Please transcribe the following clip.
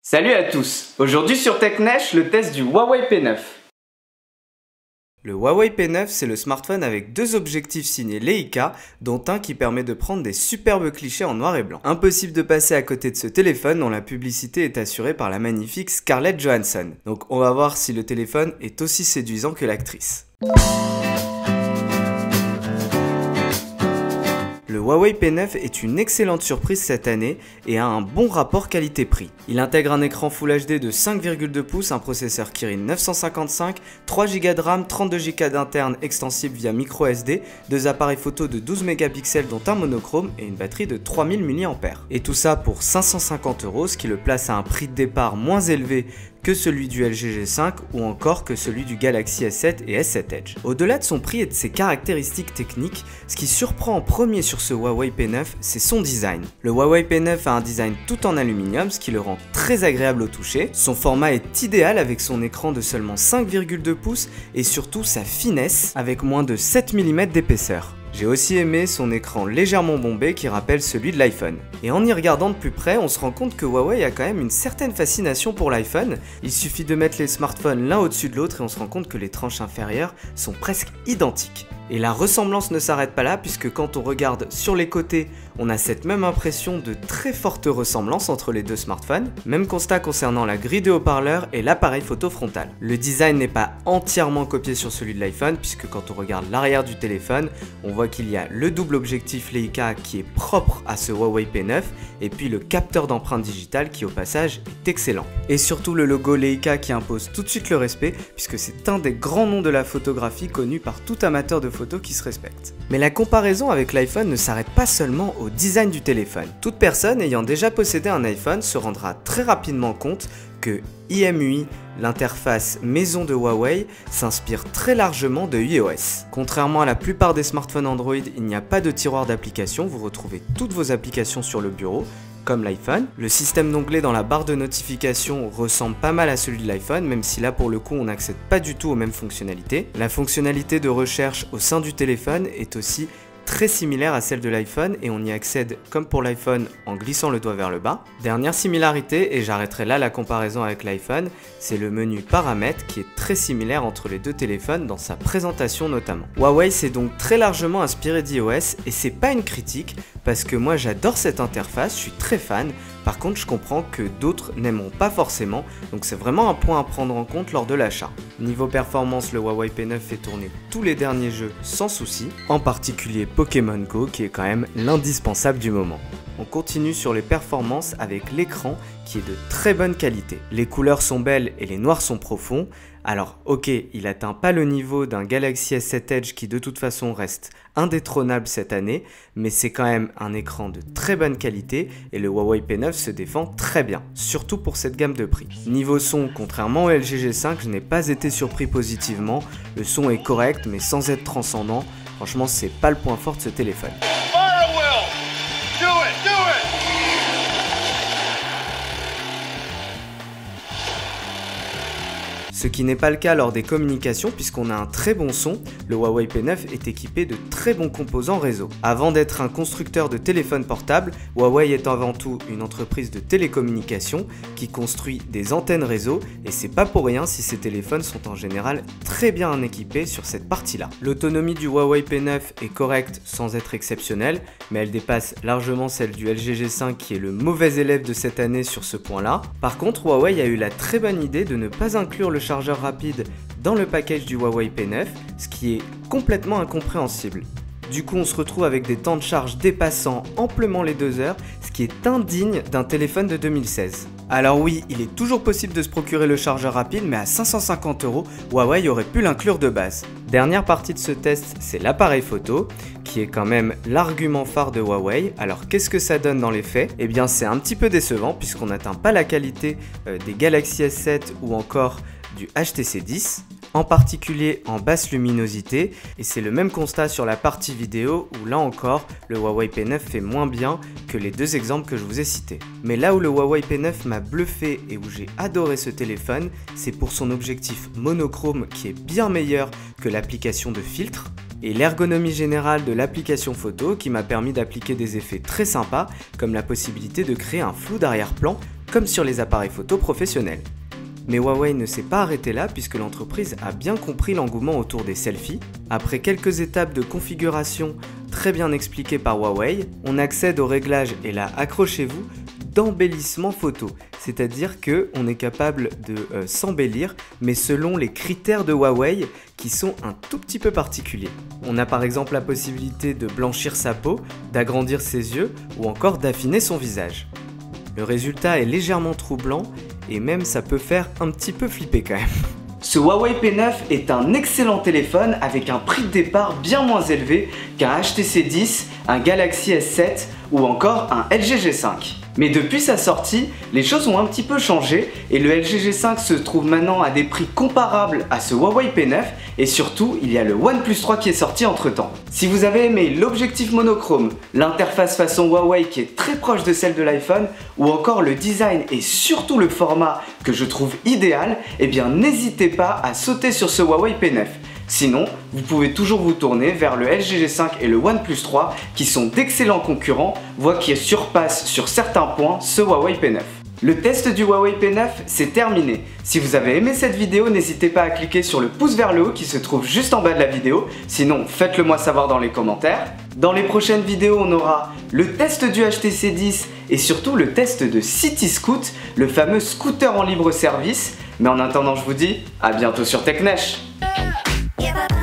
Salut à tous. Aujourd'hui sur TechNesh, le test du Huawei P9. Le Huawei P9, c'est le smartphone avec deux objectifs signés Leica, dont un qui permet de prendre des superbes clichés en noir et blanc. Impossible de passer à côté de ce téléphone dont la publicité est assurée par la magnifique Scarlett Johansson. Donc on va voir si le téléphone est aussi séduisant que l'actrice. Le Huawei P9 est une excellente surprise cette année et a un bon rapport qualité-prix. Il intègre un écran Full HD de 5,2 pouces, un processeur Kirin 955, 3 Go de RAM, 32 Go d'interne extensible via microSD, deux appareils photo de 12 mégapixels dont un monochrome et une batterie de 3000 mAh. Et tout ça pour 550 €, ce qui le place à un prix de départ moins élevé que celui du LG G5 ou encore que celui du Galaxy S7 et S7 Edge. Au-delà de son prix et de ses caractéristiques techniques, ce qui surprend en premier sur ce Huawei P9, c'est son design. Le Huawei P9 a un design tout en aluminium, ce qui le rend très agréable au toucher. Son format est idéal avec son écran de seulement 5,2 pouces et surtout sa finesse avec moins de 7 mm d'épaisseur. J'ai aussi aimé son écran légèrement bombé qui rappelle celui de l'iPhone. Et en y regardant de plus près, on se rend compte que Huawei a quand même une certaine fascination pour l'iPhone. Il suffit de mettre les smartphones l'un au-dessus de l'autre et on se rend compte que les tranches inférieures sont presque identiques. Et la ressemblance ne s'arrête pas là puisque quand on regarde sur les côtés, on a cette même impression de très forte ressemblance entre les deux smartphones. Même constat concernant la grille de haut-parleurs et l'appareil photo frontal. Le design n'est pas entièrement copié sur celui de l'iPhone puisque quand on regarde l'arrière du téléphone, on voit qu'il y a le double objectif Leica qui est propre à ce Huawei P9 et puis le capteur d'empreinte digitale qui au passage est excellent. Et surtout le logo Leica qui impose tout de suite le respect puisque c'est un des grands noms de la photographie connu par tout amateur de photos qui se respecte. Mais la comparaison avec l'iPhone ne s'arrête pas seulement au design du téléphone. Toute personne ayant déjà possédé un iPhone se rendra très rapidement compte que IMUI, l'interface maison de Huawei, s'inspire très largement de iOS. Contrairement à la plupart des smartphones Android, il n'y a pas de tiroir d'applications, vous retrouvez toutes vos applications sur le bureau, comme l'iPhone. Le système d'onglets dans la barre de notification ressemble pas mal à celui de l'iPhone, même si là pour le coup on n'accède pas du tout aux mêmes fonctionnalités. La fonctionnalité de recherche au sein du téléphone est aussi très similaire à celle de l'iPhone et on y accède comme pour l'iPhone en glissant le doigt vers le bas. Dernière similarité, et j'arrêterai là la comparaison avec l'iPhone, c'est le menu paramètres qui est très similaire entre les deux téléphones dans sa présentation notamment. Huawei s'est donc très largement inspiré d'iOS et c'est pas une critique parce que moi j'adore cette interface, je suis très fan. Par contre, je comprends que d'autres n'aimeront pas forcément, donc c'est vraiment un point à prendre en compte lors de l'achat. Niveau performance, le Huawei P9 fait tourner tous les derniers jeux sans souci, en particulier Pokémon Go qui est quand même l'indispensable du moment. On continue sur les performances avec l'écran qui est de très bonne qualité. Les couleurs sont belles et les noirs sont profonds. Alors ok, il atteint pas le niveau d'un Galaxy S7 Edge qui de toute façon reste indétrônable cette année, mais c'est quand même un écran de très bonne qualité et le Huawei P9 se défend très bien, surtout pour cette gamme de prix. Niveau son, contrairement au LG G5, je n'ai pas été surpris positivement, le son est correct mais sans être transcendant, franchement c'est pas le point fort de ce téléphone. Ce qui n'est pas le cas lors des communications puisqu'on a un très bon son, le Huawei P9 est équipé de très bons composants réseau. Avant d'être un constructeur de téléphones portables, Huawei est avant tout une entreprise de télécommunications qui construit des antennes réseau et c'est pas pour rien si ces téléphones sont en général très bien équipés sur cette partie-là. L'autonomie du Huawei P9 est correcte sans être exceptionnelle, mais elle dépasse largement celle du LG G5 qui est le mauvais élève de cette année sur ce point-là. Par contre, Huawei a eu la très bonne idée de ne pas inclure le chargeur rapide dans le package du Huawei P9, ce qui est complètement incompréhensible. Du coup, on se retrouve avec des temps de charge dépassant amplement les 2 heures, ce qui est indigne d'un téléphone de 2016. Alors oui, il est toujours possible de se procurer le chargeur rapide, mais à 550 €, Huawei aurait pu l'inclure de base. Dernière partie de ce test, c'est l'appareil photo, qui est quand même l'argument phare de Huawei. Alors qu'est-ce que ça donne dans les faits? Eh bien c'est un petit peu décevant, puisqu'on n'atteint pas la qualité des Galaxy S7 ou encore du HTC 10, en particulier en basse luminosité, et c'est le même constat sur la partie vidéo où là encore le Huawei P9 fait moins bien que les deux exemples que je vous ai cités. Mais là où le Huawei P9 m'a bluffé et où j'ai adoré ce téléphone, c'est pour son objectif monochrome qui est bien meilleur que l'application de filtre, et l'ergonomie générale de l'application photo qui m'a permis d'appliquer des effets très sympas comme la possibilité de créer un flou d'arrière-plan comme sur les appareils photo professionnels. Mais Huawei ne s'est pas arrêté là puisque l'entreprise a bien compris l'engouement autour des selfies. Après quelques étapes de configuration très bien expliquées par Huawei, on accède au réglage, et là accrochez-vous, d'embellissement photo. C'est-à-dire qu'on est capable de s'embellir, mais selon les critères de Huawei qui sont un tout petit peu particuliers. On a par exemple la possibilité de blanchir sa peau, d'agrandir ses yeux ou encore d'affiner son visage. Le résultat est légèrement troublant et même ça peut faire un petit peu flipper quand même. Ce Huawei P9 est un excellent téléphone avec un prix de départ bien moins élevé qu'un HTC 10, un Galaxy S7 ou encore un LG G5. Mais depuis sa sortie, les choses ont un petit peu changé et le LG G5 se trouve maintenant à des prix comparables à ce Huawei P9 et surtout il y a le OnePlus 3 qui est sorti entre temps. Si vous avez aimé l'objectif monochrome, l'interface façon Huawei qui est très proche de celle de l'iPhone ou encore le design et surtout le format que je trouve idéal, eh bien n'hésitez pas à sauter sur ce Huawei P9. Sinon, vous pouvez toujours vous tourner vers le LG G5 et le OnePlus 3 qui sont d'excellents concurrents, voire qui surpassent sur certains points ce Huawei P9. Le test du Huawei P9 c'est terminé. Si vous avez aimé cette vidéo, n'hésitez pas à cliquer sur le pouce vers le haut qui se trouve juste en bas de la vidéo. Sinon, faites-le moi savoir dans les commentaires. Dans les prochaines vidéos, on aura le test du HTC 10 et surtout le test de CityScoot, le fameux scooter en libre service. Mais en attendant, je vous dis à bientôt sur TechNesh. Give up.